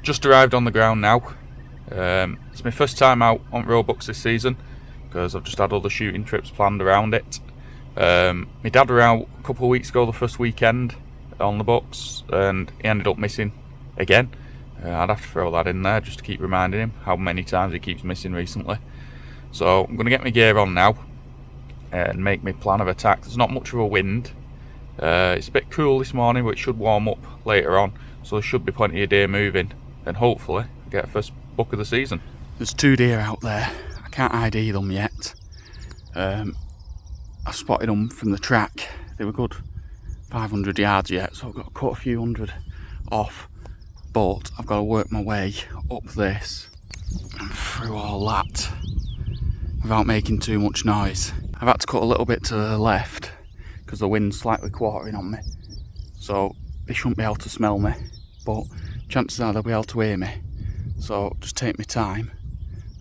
just arrived on the ground now. It's my first time out on roebucks this season because I've just had other shooting trips planned around it. My dad were out a couple of weeks ago, the first weekend on the bucks, and he ended up missing again. I'd have to throw that in there just to keep reminding him how many times he keeps missing recently. So I'm going to get my gear on now and make my plan of attack. There's not much of a wind. It's a bit cool this morning, but it should warm up later on, so there should be plenty of deer moving, and hopefully get a first buck of the season. There's 2 deer out there. I can't ID them yet. I spotted them from the track. They were good 500 yards yet, so I've got quite a few hundred off, but I've got to work my way up this and through all that without making too much noise. I've had to cut a little bit to the left because the wind's slightly quartering on me, so they shouldn't be able to smell me, but chances are they'll be able to hear me. So just take my time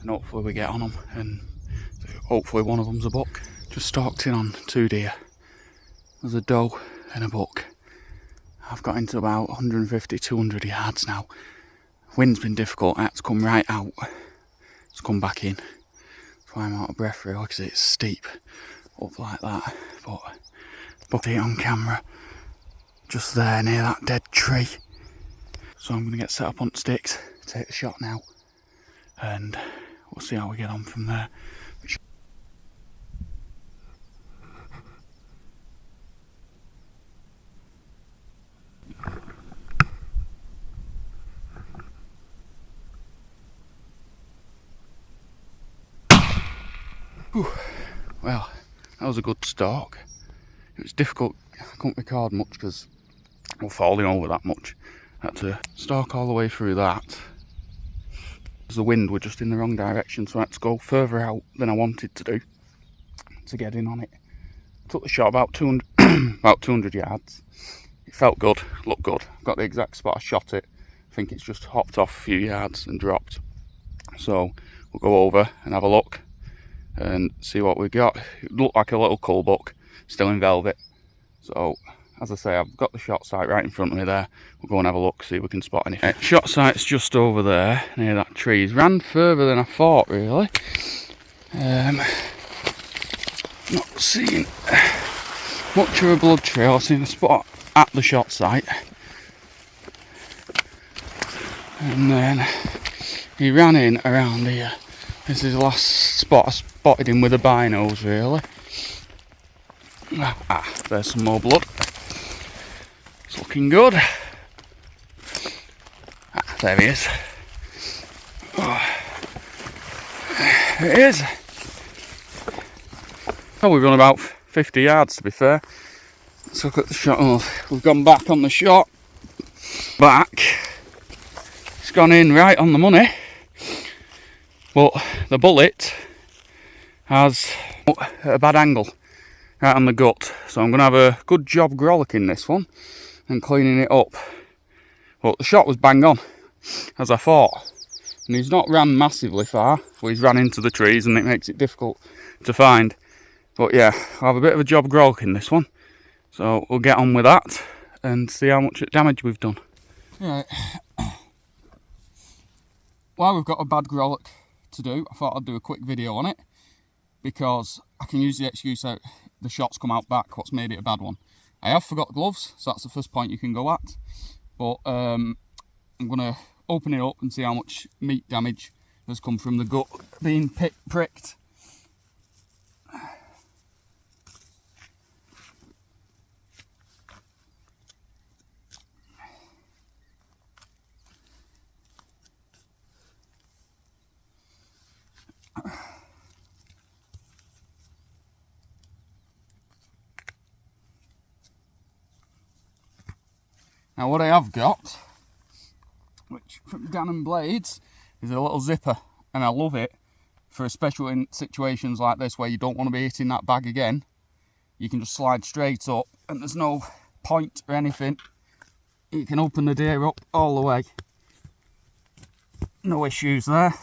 and hopefully we get on them, and hopefully one of them's a buck. Just stalked in on 2 deer. There's a doe and a buck. I've got into about 150-200 yards now. Wind's been difficult. I had to come right out to come back in. That's why I'm out of breath really, because it's steep up like that. But bucked it on camera just there near that dead tree. So I'm going to get set up on sticks, take a shot now, and we'll see how we get on from there. Whew. Well, that was a good stalk. It was difficult. I couldn't record much because I was falling over that much. I had to stalk all the way through that. The wind were just in the wrong direction, so I had to go further out than I wanted to do to get in on it. I took the shot about 200, about 200 yards. It felt good, looked good. Got the exact spot I shot it. I think it's just hopped off a few yards and dropped. So we'll go over and have a look and see what we got. It looked like a little cull buck, still in velvet. So, as I say, I've got the shot sight right in front of me there. We'll go and have a look, see if we can spot anything. Shot sight's just over there, near that tree. He's ran further than I thought, really. Not seeing much of a blood trail. I've seen a spot at the shot site. And then he ran in around here. This is the last spot I spotted him with the binos, really. Ah, there's some more blood. It's looking good. Ah, there he is. Oh, there it is. Oh, we've run about 50 yards, to be fair. Let's look at the shot. Oh, we've gone back on the shot. Back. It's gone in right on the money. But the bullet has a bad angle right on the gut, so I'm going to have a good job grallocking this one and cleaning it up. But the shot was bang on, as I thought, and he's not ran massively far, but he's ran into the trees and it makes it difficult to find. But yeah, I'll have a bit of a job grallocking this one, so we'll get on with that and see how much damage we've done. Right, while we've got a bad gralloch to do, I thought I'd do a quick video on it because I can use the excuse that the shots come out back, what's made it a bad one. I have forgot gloves, so that's the first point you can go at, but I'm going to open it up and see how much meat damage has come from the gut being pricked. Now what I have got, which from Dan & Blades, is a little zipper, and I love it for especially in situations like this where you don't want to be hitting that bag again. You can just slide straight up and there's no point or anything. You can open the deer up all the way. No issues there.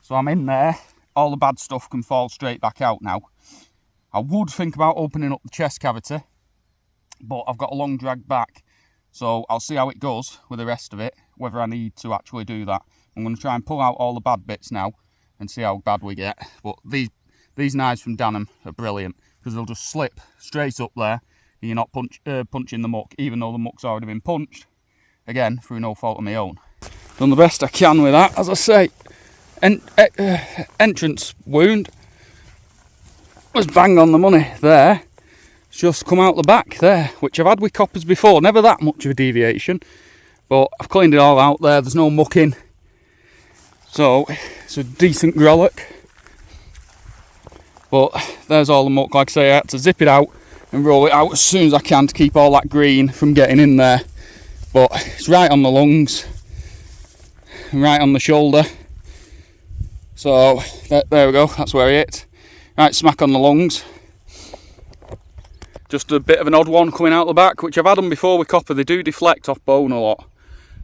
So I'm in there, all the bad stuff can fall straight back out now. I would think about opening up the chest cavity, but I've got a long drag back. So I'll see how it goes with the rest of it. whether I need to actually do that. I'm going to try and pull out all the bad bits now and see how bad we get. But these knives from Danham are brilliant because they'll just slip straight up there and you're not punching the muck, even though the muck's already been punched, again, through no fault of my own. Done the best I can with that, as I say. Entrance wound was bang on the money there. It's just come out the back there, which I've had with coppers before, never that much of a deviation, but I've cleaned it all out there, there's no muck in, so it's a decent gralloch. But there's all the muck. Like I say, I had to zip it out and roll it out as soon as I can to keep all that green from getting in there. But it's right on the lungs, right on the shoulder, so there we go, that's where it hit. Right smack on the lungs. Just a bit of an odd one coming out the back, which I've had them before with copper. They do deflect off bone a lot,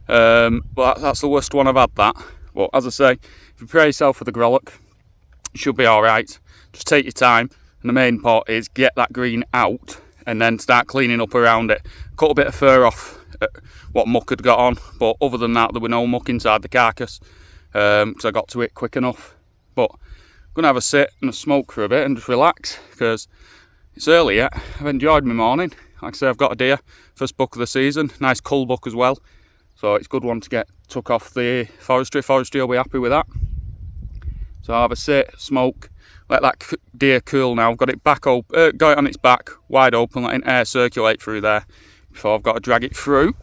but that's the worst one I've had, that. But as I say, if you prepare yourself for the gralloch, you should be alright. Just take your time, and the main part is get that green out and then start cleaning up around it. Cut a bit of fur off what muck had got on, but other than that there were no muck inside the carcass, because I got to it quick enough. But I'm going to have a sit and a smoke for a bit and just relax, because it's early yet. I've enjoyed my morning. Like I say, I've got a deer, first buck of the season, nice cull buck as well, so it's a good one to get took off the forestry. Forestry will be happy with that. So I'll have a sit, smoke, let that deer cool now. I've got it back open, got it on its back, wide open, letting air circulate through there before I've got to drag it through,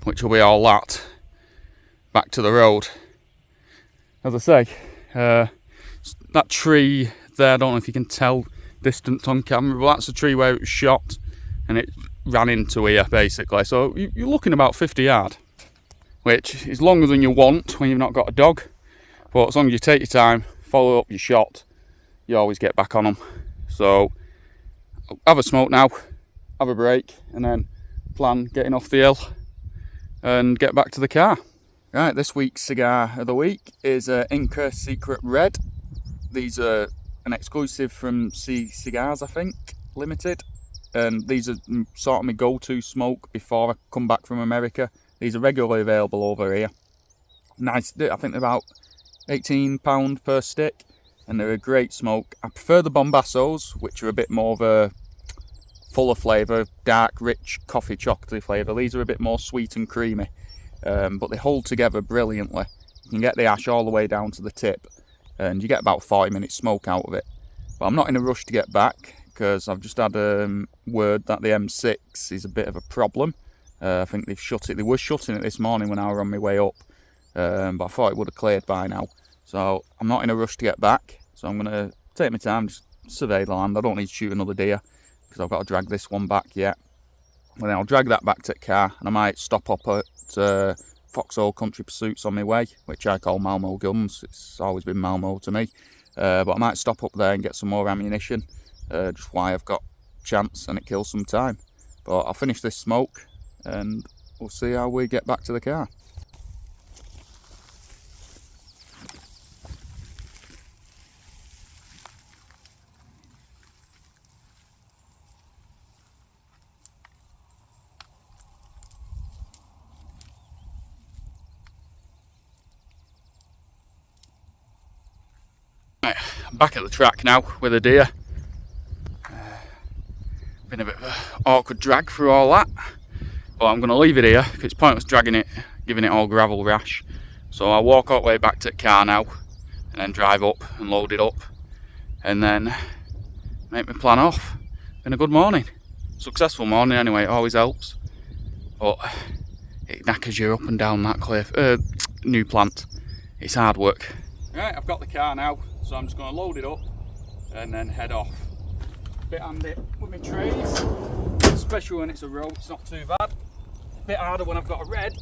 which will be all that, back to the road. As I say, that tree there, I don't know if you can tell distance on camera, but that's a tree where it was shot and it ran into here basically. So you're looking about 50 yards, which is longer than you want when you've not got a dog, but as long as you take your time, follow up your shot, you always get back on them. So I'll have a smoke now, have a break, and then plan getting off the hill and get back to the car. Right, this week's cigar of the week is Inca Secret Red. These are an exclusive from C Cigars, I think, Limited, and these are sort of my go-to smoke before I come back from America. These are regularly available over here. Nice, I think they're about £18 per stick, and they're a great smoke. I prefer the Bombassos, which are a bit more of a fuller flavour, dark, rich, coffee chocolatey flavour. These are a bit more sweet and creamy, but they hold together brilliantly. You can get the ash all the way down to the tip, and you get about 40 minutes smoke out of it. But I'm not in a rush to get back, because I've just had word that the M6 is a bit of a problem. I think they've shut it. They were shutting it this morning when I was on my way up, but I thought it would have cleared by now. So I'm not in a rush to get back, so I'm going to take my time, just survey the land. I don't need to shoot another deer, because I've got to drag this one back yet. And then I'll drag that back to the car, and I might stop up at Foxhole Country Pursuits on my way, which I call Malmo Guns. It's always been Malmo to me. But I might stop up there and get some more ammunition, just why I've got chance and it kills some time. But I'll finish this smoke and we'll see how we get back to the car. Right, I'm back at the track now with a deer. Been a bit of an awkward drag through all that, but I'm going to leave it here because it's pointless dragging it, giving it all gravel rash. So I'll walk all the way back to the car now and then drive up and load it up and then make my plan off. Been a good morning, successful morning anyway. It always helps, but it knackers you up and down that cliff. New plant, it's hard work. Right, I've got the car now, so I'm just going to load it up and then head off. Bit handy with my trays, especially when it's a row, it's not too bad. A bit harder when I've got a red,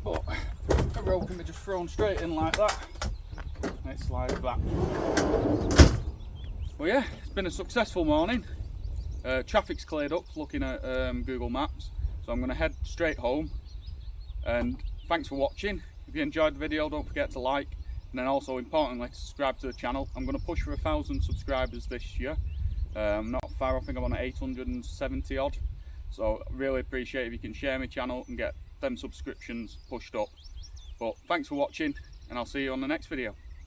but a row can be just thrown straight in like that and it slides back. Well yeah, it's been a successful morning. Traffic's cleared up looking at Google Maps, so I'm going to head straight home. And thanks for watching. If you enjoyed the video, don't forget to like, and then also importantly subscribe to the channel. I'm going to push for 1,000 subscribers this year. I'm not far off, I think I'm on 870 odd, so really appreciate if you can share my channel and get them subscriptions pushed up. But thanks for watching, and I'll see you on the next video.